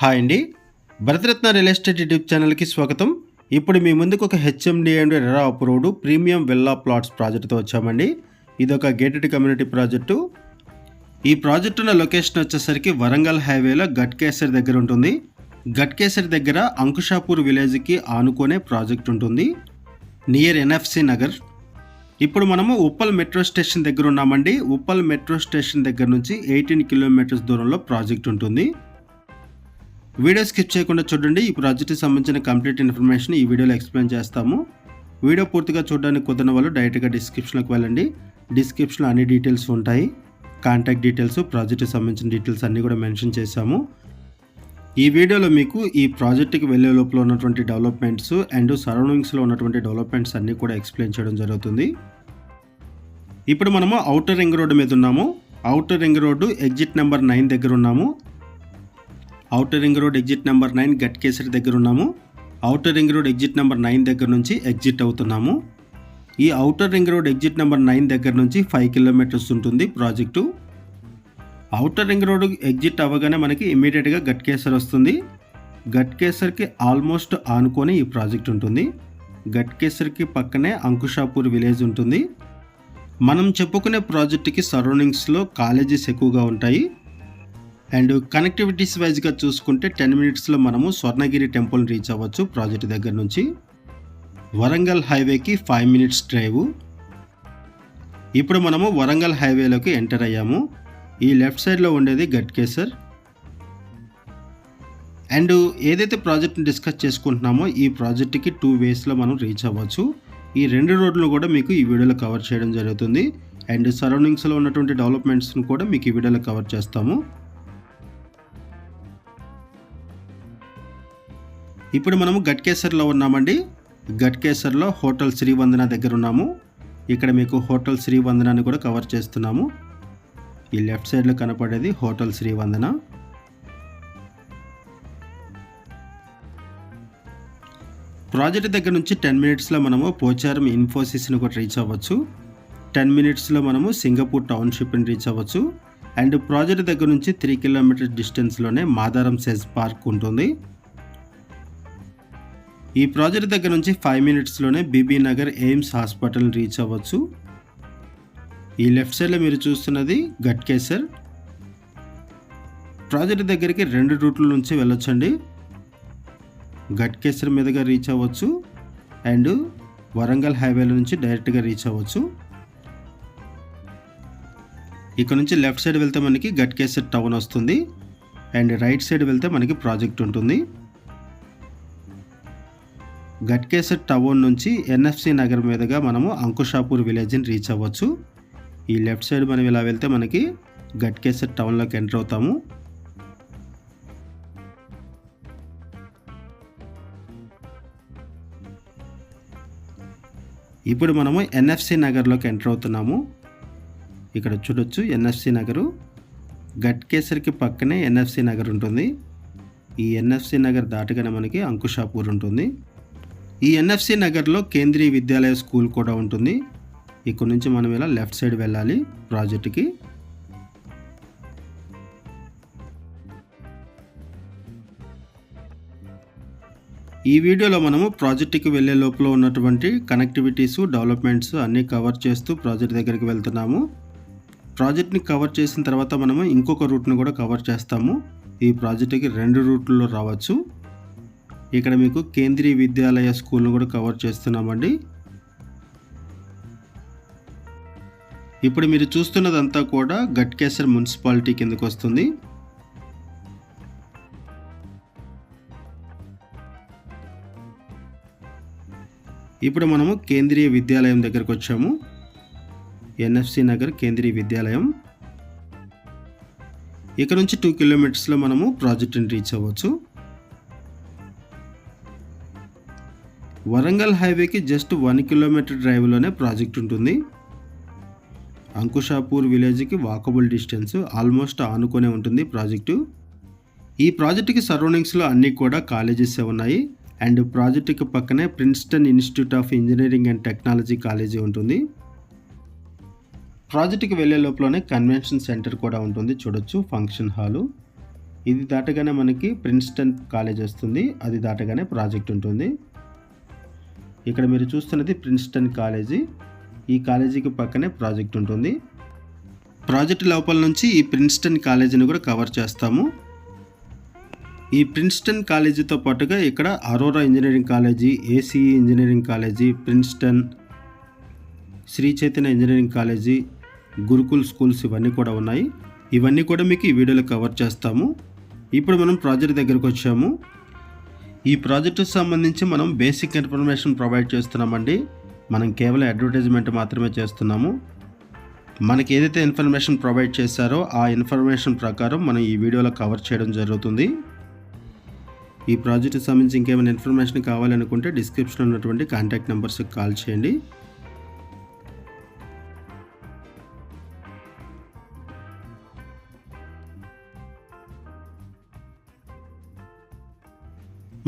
Hi అండి, Bharat Ratna real estate YouTube ఛానల్కి స్వాగతం. ఇప్పుడు మీ ముందుకు ఒక HMD and RERA approved premium villa plots ప్రాజెక్టుతో వచ్చామండి. ఇది ఒక గేటెడ్ కమ్యూనిటీ ప్రాజెక్టు. ఈ ప్రాజెక్టు ఉన్న లొకేషన్ వచ్చేసరికి వరంగల్ హైవేలో గట్కేసర్ దగ్గర ఉంటుంది. గట్కేసర్ దగ్గర అంకుషాపూర్ విలేజ్కి ఆనుకునే ప్రాజెక్ట్ ఉంటుంది, నియర్ ఎన్ఎఫ్సి నగర్. ఇప్పుడు మనము ఉప్పల్ మెట్రో స్టేషన్ దగ్గర ఉన్నామండి. ఉప్పల్ మెట్రో స్టేషన్ దగ్గర నుంచి 18 కిలోమీటర్స్ దూరంలో ప్రాజెక్ట్ ఉంటుంది. వీడియో స్కిప్ చేయకుండా చూడండి. ఈ ప్రాజెక్ట్కి సంబంధించిన కంప్లీట్ ఇన్ఫర్మేషన్ ఈ వీడియోలో ఎక్స్ప్లెయిన్ చేస్తాము. వీడియో పూర్తిగా చూడడానికి కుదరని వాళ్ళు డైరెక్ట్గా డిస్క్రిప్షన్లోకి వెళ్ళండి. డిస్క్రిప్షన్లో అన్ని డీటెయిల్స్ ఉంటాయి. కాంటాక్ట్ డీటెయిల్స్, ప్రాజెక్ట్కి సంబంధించిన డీటెయిల్స్ అన్నీ కూడా మెన్షన్ చేశాము. ఈ వీడియోలో మీకు ఈ ప్రాజెక్ట్కి వెళ్ళే లోపల ఉన్నటువంటి డెవలప్మెంట్స్ అండ్ సరౌండింగ్స్లో ఉన్నటువంటి డెవలప్మెంట్స్ అన్నీ కూడా ఎక్స్ప్లెయిన్ చేయడం జరుగుతుంది. ఇప్పుడు మనము ఔటర్ రింగ్ రోడ్డు మీద ఉన్నాము. Outer ring road exit number 9 దగ్గర ఉన్నాము. Outer ring road exit number 9 Ghatkesar దగ్గర ఉన్నాము. Outer ring road exit number 9 దగ్గర నుంచి ఎగ్జిట్ అవుతున్నాము. ఈ outer ring road exit number 9 దగ్గర నుంచి 5 కిలోమీటర్స్ ఉంటుంది project. Outer ring road exit అవ్వగానే మనకి ఇమీడియట్గా గట్కేసర్ వస్తుంది. గట్కేసర్కి ఆల్మోస్ట్ ఆనుకొని ఈ ప్రాజెక్ట్ ఉంటుంది. గట్కేసర్కి పక్కనే అంకుషాపూర్ విలేజ్ ఉంటుంది. మనం చెప్పుకునే ప్రాజెక్టుకి సరౌండింగ్స్లో కాలేజెస్ ఎక్కువగా ఉంటాయి. అండ్ కనెక్టివిటీస్ వైజ్గా చూసుకుంటే 10 మినిట్స్లో మనము స్వర్ణగిరి టెంపుల్ని రీచ్ అవ్వచ్చు ప్రాజెక్ట్ దగ్గర నుంచి. వరంగల్ హైవేకి 5 మినిట్స్ డ్రైవ్. ఇప్పుడు మనము వరంగల్ హైవేలోకి ఎంటర్ అయ్యాము. ఈ లెఫ్ట్ సైడ్లో ఉండేది గట్కేసర్. అండ్ ఏదైతే ప్రాజెక్ట్ని డిస్కస్ చేసుకుంటున్నామో ఈ ప్రాజెక్ట్కి 2 వేస్లో మనం రీచ్ అవ్వచ్చు. ఈ 2 రోడ్లను కూడా మీకు ఈ వీడియోలో కవర్ చేయడం జరుగుతుంది. అండ్ సరౌండింగ్స్లో ఉన్నటువంటి డెవలప్మెంట్స్ని కూడా మీకు ఈ వీడియోలో కవర్ చేస్తాము. ఇప్పుడు మనము గట్కేసర్లో ఉన్నామండి. గట్కేసర్లో హోటల్ శ్రీవందన దగ్గర ఉన్నాము. ఇక్కడ మీకు హోటల్ శ్రీవందనాన్ని కూడా కవర్ చేస్తున్నాము. ఈ లెఫ్ట్ సైడ్లో కనపడేది హోటల్ శ్రీవందన. ప్రాజెక్ట్ దగ్గర నుంచి 10 మినిట్స్లో మనము పోచారం ఇన్ఫోసిస్ని కూడా రీచ్ అవ్వచ్చు. 10 మినిట్స్లో మనము సింగపూర్ టౌన్షిప్ని రీచ్ అవ్వచ్చు. అండ్ ప్రాజెక్ట్ దగ్గర నుంచి 3 కిలోమీటర్స్ డిస్టెన్స్లోనే మాదారం సెజ్ పార్క్ ఉంటుంది. ఈ ప్రాజెక్ట్ దగ్గర నుంచి 5 మినిట్స్లోనే బీబీ నగర్ ఎయిమ్స్ హాస్పిటల్ రీచ్ అవ్వచ్చు. ఈ లెఫ్ట్ సైడ్లో మీరు చూస్తున్నది గట్కేసర్. ప్రాజెక్ట్ దగ్గరికి 2 రూట్ల నుంచి వెళ్ళొచ్చండి. గట్కేసర్ మీదుగా రీచ్ అవ్వచ్చు అండ్ వరంగల్ హైవేల నుంచి డైరెక్ట్గా రీచ్ అవ్వచ్చు. ఇక్కడ నుంచి లెఫ్ట్ సైడ్ వెళ్తే మనకి గట్కేసర్ టౌన్ వస్తుంది అండ్ రైట్ సైడ్ వెళ్తే మనకి ప్రాజెక్ట్ ఉంటుంది. గట్కేసర్ టౌన్ నుంచి ఎన్ఎఫ్సి నగర్ మీదుగా మనము అంకుషాపూర్ విలేజ్ని రీచ్ అవ్వచ్చు. ఈ లెఫ్ట్ సైడ్ మనం ఇలా వెళ్తే మనకి గట్కేసర్ టౌన్లోకి ఎంటర్ అవుతాము. ఇప్పుడు మనము ఎన్ఎఫ్సి నగర్లోకి ఎంటర్ అవుతున్నాము. ఇక్కడ చూడొచ్చు ఎన్ఎఫ్సి నగరు. గట్కేసర్కి పక్కనే ఎన్ఎఫ్సి నగర్ ఉంటుంది. ఈ ఎన్ఎఫ్సి నగర్ దాటగానే మనకి అంకుషాపూర్ ఉంటుంది. ఈ ఎన్ఎఫ్సి నగర్లో కేంద్రీయ విద్యాలయ స్కూల్ కూడా ఉంటుంది. ఇక్కడ నుంచి మనం ఇలా లెఫ్ట్ సైడ్ వెళ్ళాలి ప్రాజెక్టుకి. ఈ వీడియోలో మనము ప్రాజెక్టుకి వెళ్ళే లోపల ఉన్నటువంటి కనెక్టివిటీస్, డెవలప్మెంట్స్ అన్నీ కవర్ చేస్తూ ప్రాజెక్ట్ దగ్గరికి వెళ్తున్నాము. ప్రాజెక్ట్ని కవర్ చేసిన తర్వాత మనము ఇంకొక రూట్ని కూడా కవర్ చేస్తాము. ఈ ప్రాజెక్టుకి 2 రూట్లలో రావచ్చు. ఇక్కడ మీకు కేంద్రీయ విద్యాలయ స్కూల్ను కూడా కవర్ చేస్తున్నామండి. ఇప్పుడు మీరు చూస్తున్నదంతా కూడా గట్కేసర్ మున్సిపాలిటీ కిందకు వస్తుంది. ఇప్పుడు మనము కేంద్రీయ విద్యాలయం దగ్గరకు వచ్చాము. ఎన్ఎఫ్సి నగర్ కేంద్రీయ విద్యాలయం. ఇక్కడ నుంచి 2 కిలోమీటర్స్లో మనము ప్రాజెక్ట్ని రీచ్ అవ్వచ్చు. వరంగల్ హైవేకి జస్ట్ 1 కిలోమీటర్ డ్రైవ్లోనే ప్రాజెక్ట్ ఉంటుంది. అంకుషాపూర్ విలేజ్కి వాకబుల్ డిస్టెన్స్, ఆల్మోస్ట్ ఆనుకొనే ఉంటుంది ప్రాజెక్టు. ఈ ప్రాజెక్టుకి సరౌండింగ్స్లో అన్నీ కూడా కాలేజెస్ ఉన్నాయి. అండ్ ప్రాజెక్టుకి పక్కనే Princeton institute of engineering and technology college ఉంటుంది. ప్రాజెక్టుకి వెళ్ళే లోపలనే కన్వెన్షన్ సెంటర్ కూడా ఉంటుంది. చూడొచ్చు ఫంక్షన్ హాలు. ఇది దాటగానే మనకి ప్రిన్స్టన్ కాలేజ్ వస్తుంది. అది దాటగానే ప్రాజెక్ట్ ఉంటుంది. ఇక్కడ మీరు చూస్తున్నది ప్రిన్స్టన్ కాలేజీ. ఈ కాలేజీకి పక్కనే ప్రాజెక్ట్ ఉంటుంది. ప్రాజెక్ట్ లోపల నుంచి ఈ ప్రిన్స్టన్ కాలేజీని కూడా కవర్ చేస్తాము. ఈ ప్రిన్స్టన్ కాలేజీతో పాటుగా ఇక్కడ Aurora engineering college, ACE engineering college, Princeton, Sri Chaitanya engineering college, Gurukul schools ఇవన్నీ కూడా ఉన్నాయి. ఇవన్నీ కూడా మీకు ఈ వీడియోలో కవర్ చేస్తాము. ఇప్పుడు మనం ప్రాజెక్ట్ దగ్గరకు వచ్చాము. ఈ ప్రాజెక్టుకు సంబంధించి మనం బేసిక్ ఇన్ఫర్మేషన్ ప్రొవైడ్ చేస్తున్నామండి. మనం కేవలం అడ్వర్టైజ్మెంట్ మాత్రమే చేస్తున్నాము. మనకి ఏదైతే ఇన్ఫర్మేషన్ ప్రొవైడ్ చేశారో ఆ ఇన్ఫర్మేషన్ ప్రకారం మనం ఈ వీడియోలో కవర్ చేయడం జరుగుతుంది. ఈ ప్రాజెక్టుకి సంబంధించి ఇంకేమైనా ఇన్ఫర్మేషన్ కావాలనుకుంటే డిస్క్రిప్షన్లో ఉన్నటువంటి కాంటాక్ట్ నెంబర్స్కి కాల్ చేయండి.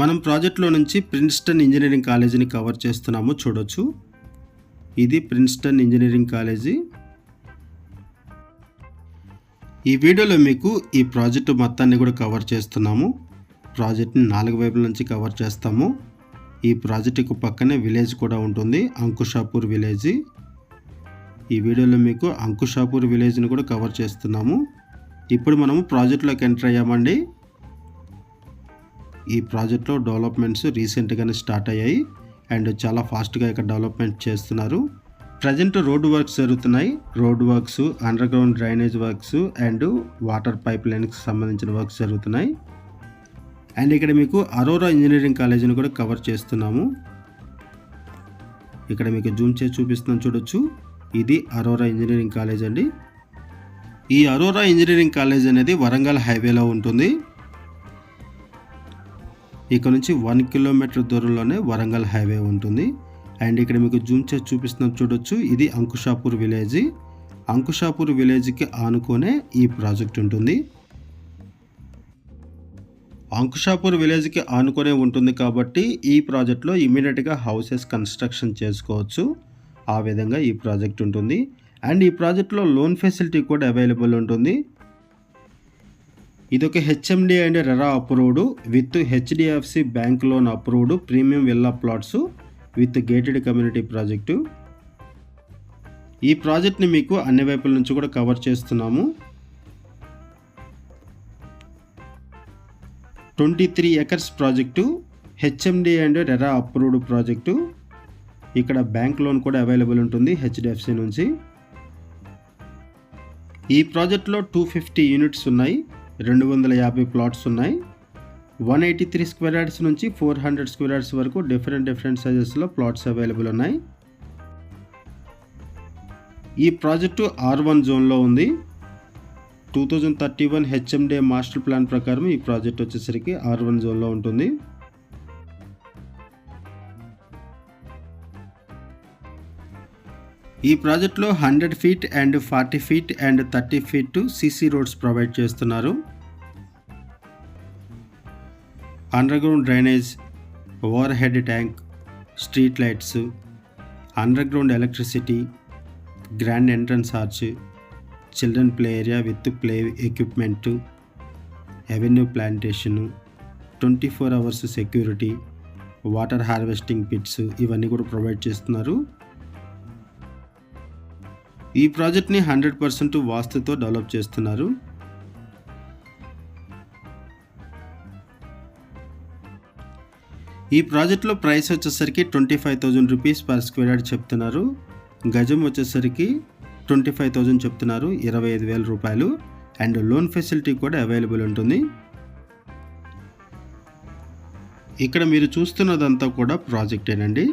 మనం ప్రాజెక్ట్లో నుంచి ప్రిన్స్టన్ ఇంజనీరింగ్ కాలేజీని కవర్ చేస్తున్నాము. చూడొచ్చు, ఇది ప్రిన్స్టన్ ఇంజనీరింగ్ కాలేజీ. ఈ వీడియోలో మీకు ఈ ప్రాజెక్టు మొత్తాన్ని కూడా కవర్ చేస్తున్నాము. ప్రాజెక్ట్ని 4 వైపుల నుంచి కవర్ చేస్తాము. ఈ ప్రాజెక్టుకు పక్కనే విలేజ్ కూడా ఉంటుంది, అంకుషాపూర్ విలేజ్. ఈ వీడియోలో మీకు అంకుషాపూర్ విలేజ్ని కూడా కవర్ చేస్తున్నాము. ఇప్పుడు మనము ప్రాజెక్ట్లోకి ఎంటర్ అయ్యామండి. ఈ ప్రాజెక్ట్లో డెవలప్మెంట్స్ రీసెంట్గానే స్టార్ట్ అయ్యాయి అండ్ చాలా ఫాస్ట్గా ఇక్కడ డెవలప్మెంట్ చేస్తున్నారు. ప్రజెంట్ రోడ్ వర్క్స్ జరుగుతున్నాయి. Road works, under ground drainage works and water pipe లైన్కి సంబంధించిన వర్క్స్ జరుగుతున్నాయి. అండ్ ఇక్కడ మీకు అరోరా ఇంజనీరింగ్ కాలేజీని కూడా కవర్ చేస్తున్నాము. ఇక్కడ మీకు జూమ్ చేసి చూపిస్తున్నాం, చూడొచ్చు. ఇది అరోరా ఇంజనీరింగ్ కాలేజ్ అండి. ఈ అరోరా ఇంజనీరింగ్ కాలేజ్ అనేది వరంగల్ హైవేలో ఉంటుంది. ఇక్కడ నుంచి 1 కిలోమీటర్ దూరంలోనే వరంగల్ హైవే ఉంటుంది. అండ్ ఇక్కడ మీకు జూమ్ చేసి చూపిస్తున్నాం, చూడొచ్చు. ఇది అంకుషాపూర్ విలేజ్. అంకుషాపూర్ విలేజ్కి ఆనుకొనే ఈ ప్రాజెక్ట్ ఉంటుంది. అంకుషాపూర్ విలేజ్కి ఆనుకొనే ఉంటుంది కాబట్టి ఈ ప్రాజెక్ట్లో ఇమీడియట్గా హౌసెస్ కన్స్ట్రక్షన్ చేసుకోవచ్చు. ఆ విధంగా ఈ ప్రాజెక్ట్ ఉంటుంది. అండ్ ఈ ప్రాజెక్ట్లో లోన్ ఫెసిలిటీ కూడా అవైలబుల్ ఉంటుంది. ఇదొక HMD and RERA approved with HDFC bank loan approved premium villa plots with gated community project. ఈ ప్రాజెక్ట్ని మీకు అన్ని వైపుల నుంచి కూడా కవర్ చేస్తున్నాము. 23 acres project, HMD and RERA approved project. ఇక్కడ బ్యాంక్ లోన్ కూడా అవైలబుల్ ఉంటుంది హెచ్డిఎఫ్సి నుంచి. ఈ ప్రాజెక్ట్లో 250 యూనిట్స్ ఉన్నాయి, 250 ప్లాట్స్ ఉన్నాయి. 183 స్క్వేర్ యార్డ్స్ నుంచి 400 స్క్వేర్ యార్డ్స్ వరకు డిఫరెంట్ సైజెస్లో ప్లాట్స్ అవైలబుల్ ఉన్నాయి. ఈ ప్రాజెక్టు R1 జోన్లో ఉంది. 2031 హెచ్ఎండే మాస్టర్ ప్లాన్ ప్రకారం ఈ ప్రాజెక్ట్ వచ్చేసరికి R1 జోన్లో ఉంటుంది. ఈ ప్రాజెక్ట్లో 100 feet and 40 feet and 30 feet CC roads provide చేస్తున్నారు. Underground drainage, overhead tank, street lights, underground electricity, grand entrance arch, children play area with play equipment, avenue plantation, 24 hours security, water harvesting pits ఇవన్నీ కూడా provide చేస్తున్నారు. ఈ ప్రాజెక్ట్ని 100% వాస్తుతో develop చేస్తున్నారు. ఈ ప్రాజెక్ట్లో price వచ్చేసరికి 25,000 రూపీస్ పర్ స్క్వేర్ యార్డ్ చెప్తున్నారు. గజం వచ్చేసరికి 25,000 చెప్తున్నారు, 25,000 రూపాయలు. అండ్ లోన్ ఫెసిలిటీ కూడా అవైలబుల్ ఉంటుంది. ఇక్కడ మీరు చూస్తున్నదంతా కూడా ప్రాజెక్టేనండి.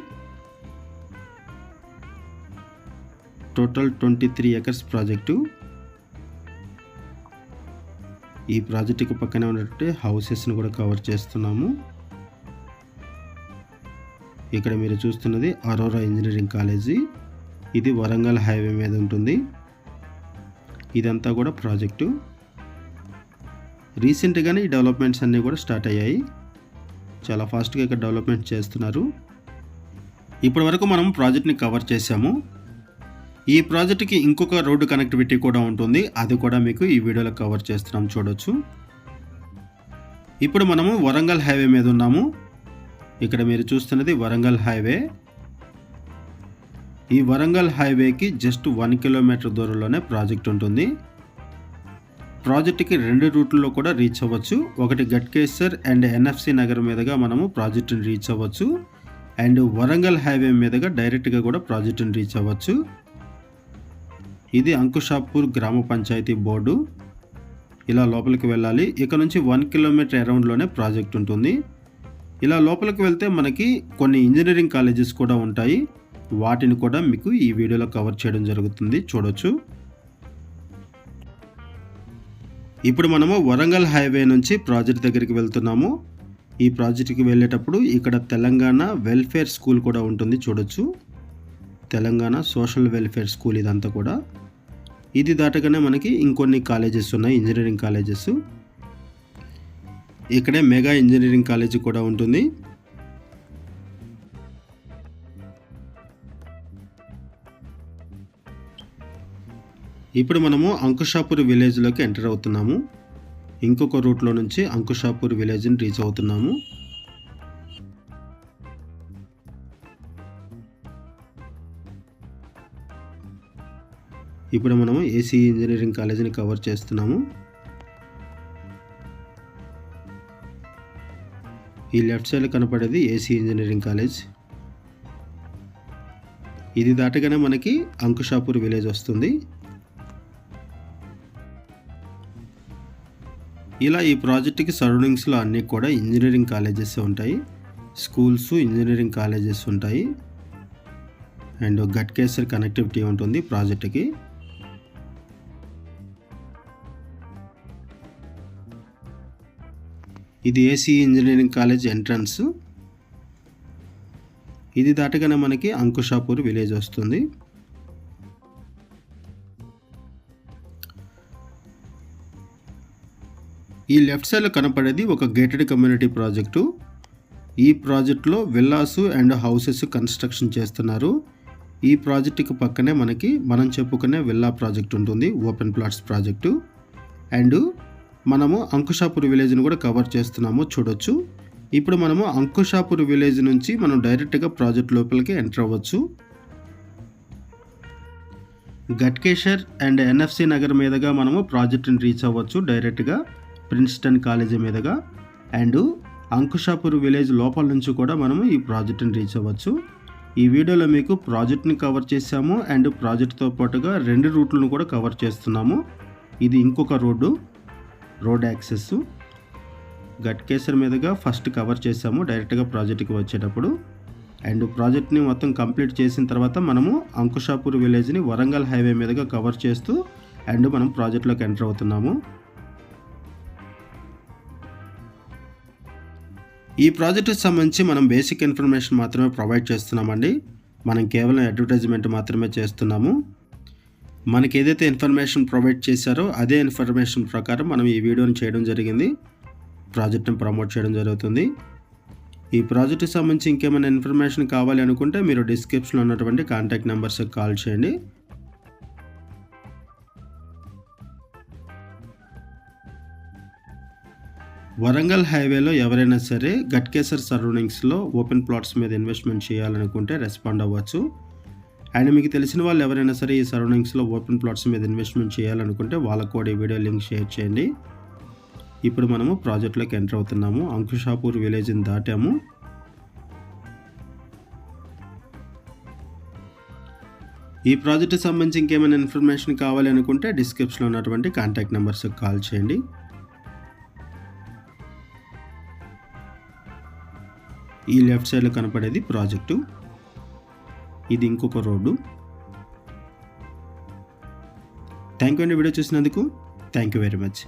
Total 23 acres project. ఈ ప్రాజెక్టుకి పక్కనే ఉన్నట్టు హౌసెస్ని కూడా కవర్ చేస్తున్నాము. ఇక్కడ మీరు చూస్తున్నది అరోరా ఇంజనీరింగ్ కాలేజీ. ఇది వరంగల్ హైవే మీద ఉంటుంది. ఇదంతా కూడా ప్రాజెక్టు. రీసెంట్గానే ఈ డెవలప్మెంట్స్ అన్నీ కూడా స్టార్ట్ అయ్యాయి. చాలా ఫాస్ట్గా ఇక్కడ డెవలప్మెంట్ చేస్తున్నారు. ఇప్పటి వరకు మనం ప్రాజెక్ట్ని కవర్ చేసాము. ఈ ప్రాజెక్ట్కి ఇంకొక రోడ్డు కనెక్టివిటీ కూడా ఉంటుంది. అది కూడా మీకు ఈ వీడియోలో కవర్ చేస్తున్నాం, చూడొచ్చు. ఇప్పుడు మనము వరంగల్ హైవే మీద ఉన్నాము. ఇక్కడ మీరు చూస్తున్నది వరంగల్ హైవే. ఈ వరంగల్ హైవేకి జస్ట్ 1 కిలోమీటర్ దూరంలోనే ప్రాజెక్ట్ ఉంటుంది. ప్రాజెక్ట్కి 2 రూట్లలో కూడా రీచ్ అవ్వచ్చు. ఒకటి గట్కేసర్ అండ్ ఎన్ఎఫ్సి నగర్ మీదుగా మనము ప్రాజెక్ట్ని రీచ్ అవ్వచ్చు. అండ్ వరంగల్ హైవే మీదుగా డైరెక్ట్గా కూడా ప్రాజెక్ట్ని రీచ్ అవ్వచ్చు. ఇది అంకుషాపూర్ గ్రామ పంచాయతీ బోర్డు. ఇలా లోపలికి వెళ్ళాలి. ఇక్కడ నుంచి 1 కిలోమీటర్ అరౌండ్లోనే ప్రాజెక్ట్ ఉంటుంది. ఇలా లోపలికి వెళ్తే మనకి కొన్ని ఇంజనీరింగ్ కాలేజెస్ కూడా ఉంటాయి. వాటిని కూడా మీకు ఈ వీడియోలో కవర్ చేయడం జరుగుతుంది, చూడొచ్చు. ఇప్పుడు మనము వరంగల్ హైవే నుంచి ప్రాజెక్ట్ దగ్గరికి వెళ్తున్నాము. ఈ ప్రాజెక్ట్కి వెళ్ళేటప్పుడు ఇక్కడ తెలంగాణ వెల్ఫేర్ స్కూల్ కూడా ఉంటుంది, చూడొచ్చు. తెలంగాణ సోషల్ వెల్ఫేర్ స్కూల్ ఇదంతా కూడా. ఇది దాటగానే మనకి ఇంకొన్ని కాలేజెస్ ఉన్నాయి, ఇంజనీరింగ్ కాలేజెస్. ఇక్కడే మెగా ఇంజనీరింగ్ కాలేజ్ కూడా ఉంటుంది. ఇప్పుడు మనము అంకుషాపూర్ విలేజ్లోకి ఎంటర్ అవుతున్నాము. ఇంకొక రూట్లో నుంచి అంకుషాపూర్ విలేజ్ని రీచ్ అవుతున్నాము. ఇప్పుడు మనము ఏసీ ఇంజనీరింగ్ కాలేజీని కవర్ చేస్తున్నాము. ఈ లెఫ్ట్ సైడ్ కనపడేది ఏసీ ఇంజనీరింగ్ కాలేజ్. ఇది దాటగానే మనకి అంకుషాపూర్ విలేజ్ వస్తుంది. ఇలా ఈ ప్రాజెక్ట్కి సరౌండింగ్స్లో అన్నీ కూడా ఇంజనీరింగ్ కాలేజెస్ ఉంటాయి, స్కూల్స్, ఇంజనీరింగ్ కాలేజెస్ ఉంటాయి. అండ్ గట్కేసర్ కనెక్టివిటీ ఉంటుంది ప్రాజెక్ట్కి. ఇది ఏసీ ఇంజనీరింగ్ కాలేజ్ ఎంట్రన్స్. ఇది దాటగానే మనకి అంకుషాపూర్ విలేజ్ వస్తుంది. ఈ లెఫ్ట్ సైడ్లో కనపడేది ఒక గేటెడ్ కమ్యూనిటీ ప్రాజెక్టు. ఈ ప్రాజెక్టులో విల్లాసు అండ్ హౌసెస్ కన్స్ట్రక్షన్ చేస్తున్నారు. ఈ ప్రాజెక్టుకి పక్కనే మనకి మనం చెప్పుకునే విల్లా ప్రాజెక్ట్ ఉంటుంది, ఓపెన్ ప్లాట్స్ ప్రాజెక్టు. అండ్ మనము అంకుషాపూర్ విలేజ్ని కూడా కవర్ చేస్తున్నాము, చూడొచ్చు. ఇప్పుడు మనము అంకుషాపూర్ విలేజ్ నుంచి మనం డైరెక్ట్గా ప్రాజెక్ట్ లోపలికి ఎంటర్ అవ్వచ్చు. గట్కేసర్ అండ్ ఎన్ఎఫ్సి నగర్ మీదుగా మనము ప్రాజెక్ట్ని రీచ్ అవ్వచ్చు డైరెక్ట్గా ప్రిన్స్టన్ కాలేజీ మీదుగా. అండ్ అంకుషాపూర్ విలేజ్ లోపల నుంచి కూడా మనము ఈ ప్రాజెక్ట్ని రీచ్ అవ్వచ్చు. ఈ వీడియోలో మీకు ప్రాజెక్ట్ని కవర్ చేసాము అండ్ ప్రాజెక్ట్తో పాటుగా 2 రూట్లను కూడా కవర్ చేస్తున్నాము. ఇది ఇంకొక రోడ్ యాక్సెస్. గట్కేసర్ మీదుగా ఫస్ట్ కవర్ చేసాము డైరెక్ట్గా ప్రాజెక్ట్కి వచ్చేటప్పుడు. అండ్ ప్రాజెక్ట్ని మొత్తం కంప్లీట్ చేసిన తర్వాత మనము అంకుషాపూర్ విలేజ్ని వరంగల్ హైవే మీదుగా కవర్ చేస్తూ అండ్ మనం ప్రాజెక్ట్లోకి ఎంటర్ అవుతున్నాము. ఈ ప్రాజెక్టుకి సంబంధించి మనం బేసిక్ ఇన్ఫర్మేషన్ మాత్రమే ప్రొవైడ్ చేస్తున్నామండి. మనం కేవలం అడ్వర్టైజ్మెంట్ మాత్రమే చేస్తున్నాము. మనకి ఏదైతే ఇన్ఫర్మేషన్ ప్రొవైడ్ చేశారో అదే ఇన్ఫర్మేషన్ ప్రకారం మనం ఈ వీడియోని చేయడం జరిగింది, ప్రాజెక్ట్ని ప్రమోట్ చేయడం జరుగుతుంది. ఈ ప్రాజెక్ట్కి సంబంధించి ఇంకేమైనా ఇన్ఫర్మేషన్ కావాలి అనుకుంటే మీరు డిస్క్రిప్షన్లో ఉన్నటువంటి కాంటాక్ట్ నెంబర్స్కి కాల్ చేయండి. వరంగల్ హైవేలో ఎవరైనా సరే గట్కేసర్ సరౌండింగ్స్లో ఓపెన్ ప్లాట్స్ మీద ఇన్వెస్ట్మెంట్ చేయాలనుకుంటే రెస్పాండ్ అవ్వచ్చు. అండ్ మీకు తెలిసిన వాళ్ళు ఎవరైనా సరే ఈ సరౌండింగ్స్లో ఓపెన్ ప్లాట్స్ మీద ఇన్వెస్ట్మెంట్ చేయాలనుకుంటే వాళ్ళకు కూడా ఈ వీడియో లింక్ షేర్ చేయండి. ఇప్పుడు మనము ప్రాజెక్ట్లోకి ఎంటర్ అవుతున్నాము. అంకుషాపూర్ విలేజ్ని దాటాము. ఈ ప్రాజెక్ట్కి సంబంధించి ఇంకేమైనా ఇన్ఫర్మేషన్ కావాలి అనుకుంటే డిస్క్రిప్షన్లో ఉన్నటువంటి కాంటాక్ట్ నెంబర్స్కి కాల్ చేయండి. ఈ లెఫ్ట్ సైడ్లో కనపడేది ప్రాజెక్టు. ఇది ఇంకొక రోడ్డు. థ్యాంక్ యూ అండి వీడియో చూసినందుకు. Thank you very much.